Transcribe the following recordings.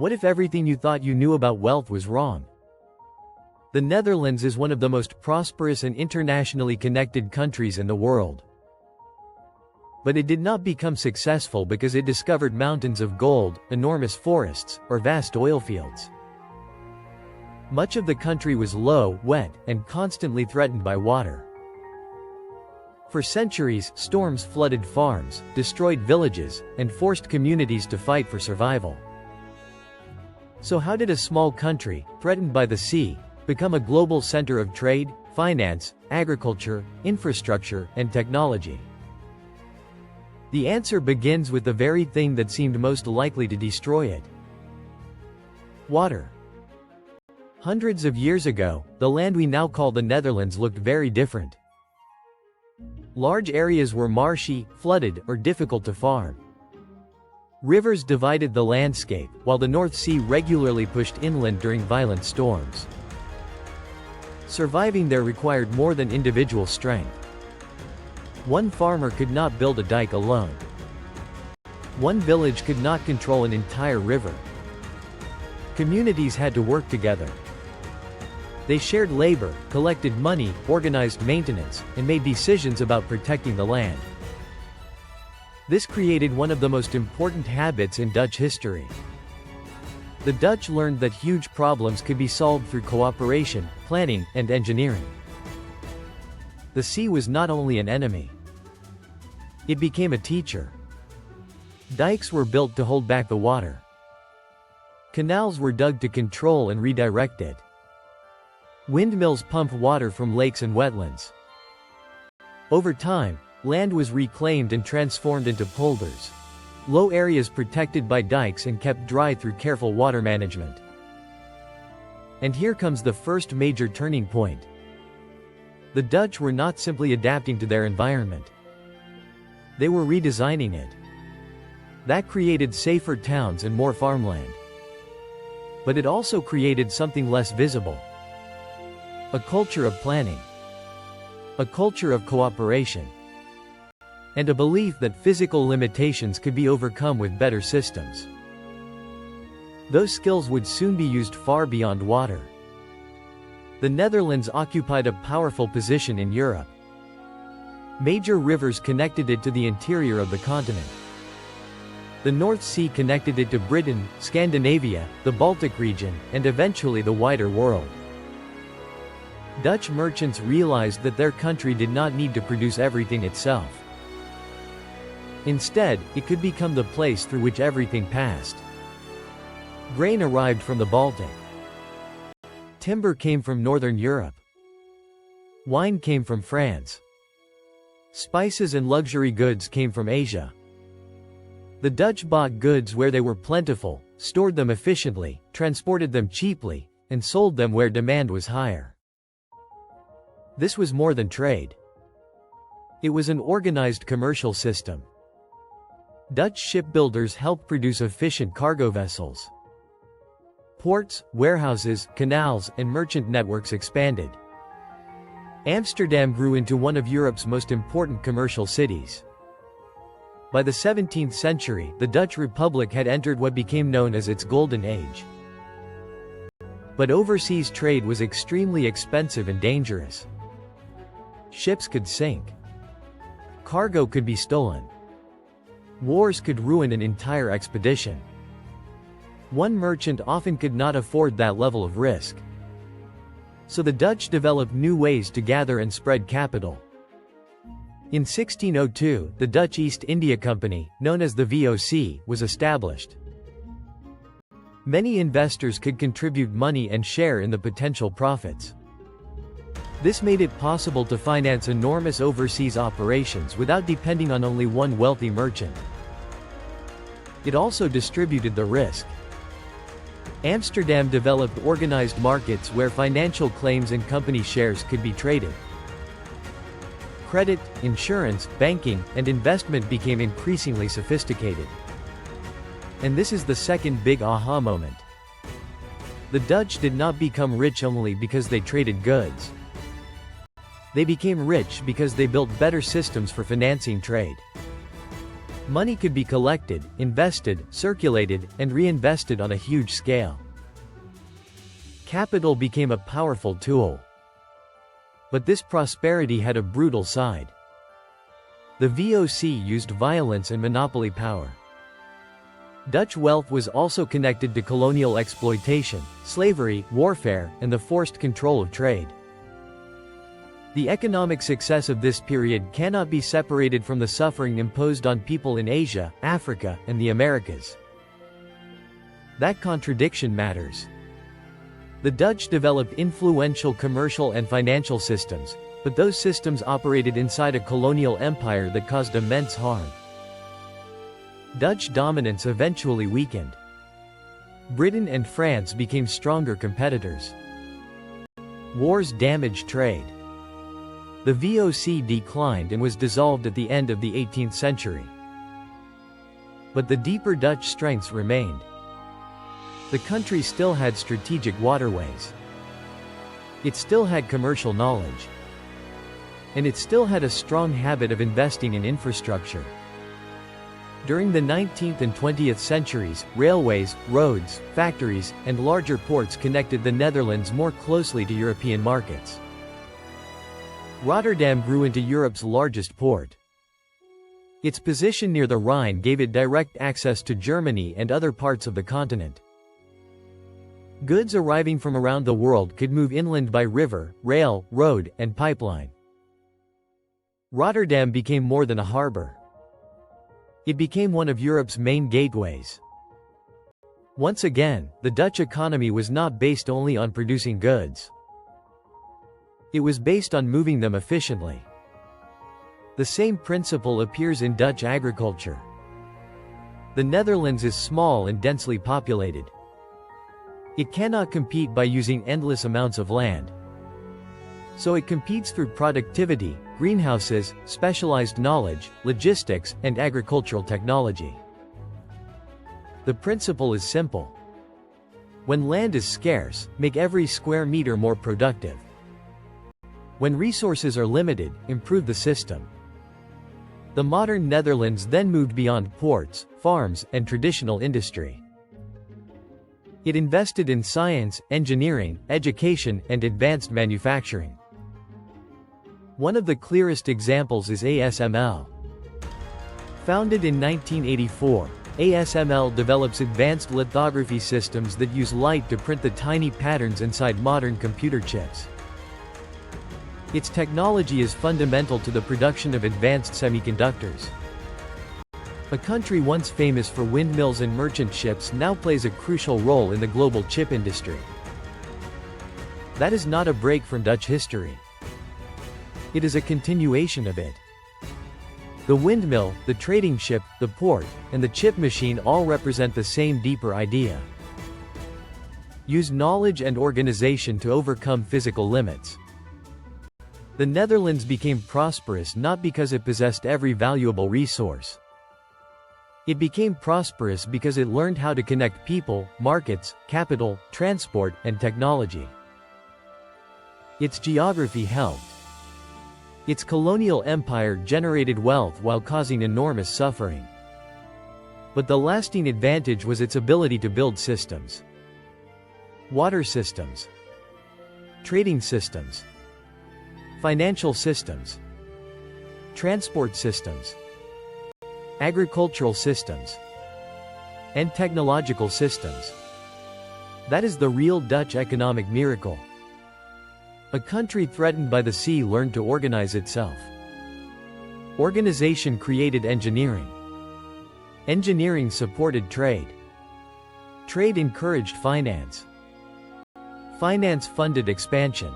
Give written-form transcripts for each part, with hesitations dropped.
What if everything you thought you knew about wealth was wrong? The Netherlands is one of the most prosperous and internationally connected countries in the world. But it did not become successful because it discovered mountains of gold, enormous forests, or vast oil fields. Much of the country was low, wet, and constantly threatened by water. For centuries, storms flooded farms, destroyed villages, and forced communities to fight for survival. So how did a small country, threatened by the sea, become a global center of trade, finance, agriculture, infrastructure, and technology? The answer begins with the very thing that seemed most likely to destroy it: water. Hundreds of years ago, the land we now call the Netherlands looked very different. Large areas were marshy, flooded, or difficult to farm. Rivers divided the landscape, while the North Sea regularly pushed inland during violent storms. Surviving there required more than individual strength. One farmer could not build a dike alone. One village could not control an entire river. Communities had to work together. They shared labor, collected money, organized maintenance, and made decisions about protecting the land. This created one of the most important habits in Dutch history. The Dutch learned that huge problems could be solved through cooperation, planning, and engineering. The sea was not only an enemy. It became a teacher. Dikes were built to hold back the water. Canals were dug to control and redirect it. Windmills pumped water from lakes and wetlands. Over time, land was reclaimed and transformed into polders, low areas protected by dikes and kept dry through careful water management. And here comes the first major turning point. The Dutch were not simply adapting to their environment. They were redesigning it. That created safer towns and more farmland. But it also created something less visible: a culture of planning, a culture of cooperation, and a belief that physical limitations could be overcome with better systems. Those skills would soon be used far beyond water. The Netherlands occupied a powerful position in Europe. Major rivers connected it to the interior of the continent. The North Sea connected it to Britain, Scandinavia, the Baltic region, and eventually the wider world. Dutch merchants realized that their country did not need to produce everything itself. Instead, it could become the place through which everything passed. Grain arrived from the Baltic. Timber came from Northern Europe. Wine came from France. Spices and luxury goods came from Asia. The Dutch bought goods where they were plentiful, stored them efficiently, transported them cheaply, and sold them where demand was higher. This was more than trade. It was an organized commercial system. Dutch shipbuilders helped produce efficient cargo vessels. Ports, warehouses, canals, and merchant networks expanded. Amsterdam grew into one of Europe's most important commercial cities. By the 17th century, the Dutch Republic had entered what became known as its Golden Age. But overseas trade was extremely expensive and dangerous. Ships could sink. Cargo could be stolen. Wars could ruin an entire expedition. One merchant often could not afford that level of risk. So the Dutch developed new ways to gather and spread capital. In 1602, the Dutch East India Company, known as the VOC, was established. Many investors could contribute money and share in the potential profits. This made it possible to finance enormous overseas operations without depending on only one wealthy merchant. It also distributed the risk. Amsterdam developed organized markets where financial claims and company shares could be traded. Credit, insurance, banking, and investment became increasingly sophisticated. And this is the second big aha moment. The Dutch did not become rich only because they traded goods. They became rich because they built better systems for financing trade. Money could be collected, invested, circulated, and reinvested on a huge scale. Capital became a powerful tool. But this prosperity had a brutal side. The VOC used violence and monopoly power. Dutch wealth was also connected to colonial exploitation, slavery, warfare, and the forced control of trade. The economic success of this period cannot be separated from the suffering imposed on people in Asia, Africa, and the Americas. That contradiction matters. The Dutch developed influential commercial and financial systems, but those systems operated inside a colonial empire that caused immense harm. Dutch dominance eventually weakened. Britain and France became stronger competitors. Wars damaged trade. The VOC declined and was dissolved at the end of the 18th century. But the deeper Dutch strengths remained. The country still had strategic waterways. It still had commercial knowledge. And it still had a strong habit of investing in infrastructure. During the 19th and 20th centuries, railways, roads, factories, and larger ports connected the Netherlands more closely to European markets. Rotterdam grew into Europe's largest port. Its position near the Rhine gave it direct access to Germany and other parts of the continent. Goods arriving from around the world could move inland by river, rail, road, and pipeline. Rotterdam became more than a harbor. It became one of Europe's main gateways. Once again, the Dutch economy was not based only on producing goods. It was based on moving them efficiently. The same principle appears in Dutch agriculture. The Netherlands is small and densely populated. It cannot compete by using endless amounts of land. So it competes through productivity, greenhouses, specialized knowledge, logistics, and agricultural technology. The principle is simple. When land is scarce, make every square meter more productive. When resources are limited, improve the system. The modern Netherlands then moved beyond ports, farms, and traditional industry. It invested in science, engineering, education, and advanced manufacturing. One of the clearest examples is ASML. Founded in 1984, ASML develops advanced lithography systems that use light to print the tiny patterns inside modern computer chips. Its technology is fundamental to the production of advanced semiconductors. A country once famous for windmills and merchant ships now plays a crucial role in the global chip industry. That is not a break from Dutch history. It is a continuation of it. The windmill, the trading ship, the port, and the chip machine all represent the same deeper idea. Use knowledge and organization to overcome physical limits. The Netherlands became prosperous not because it possessed every valuable resource. It became prosperous because it learned how to connect people, markets, capital, transport, and technology. Its geography helped. Its colonial empire generated wealth while causing enormous suffering. But the lasting advantage was its ability to build systems. Water systems. Trading systems. Financial systems. Transport systems. Agricultural systems. And technological systems. That is the real Dutch economic miracle. A country threatened by the sea learned to organize itself. Organization created engineering. Engineering supported trade. Trade encouraged finance. Finance funded expansion.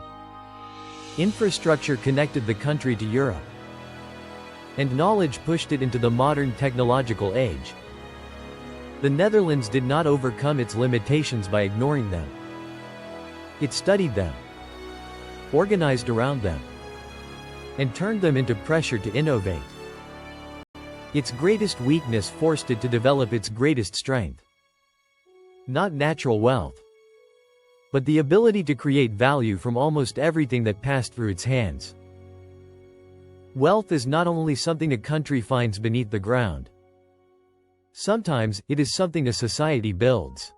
Infrastructure connected the country to Europe. And knowledge pushed it into the modern technological age. The Netherlands did not overcome its limitations by ignoring them. It studied them, organized around them, and turned them into pressure to innovate. Its greatest weakness forced it to develop its greatest strength. Not natural wealth, but the ability to create value from almost everything that passed through its hands. Wealth is not only something a country finds beneath the ground. Sometimes, it is something a society builds.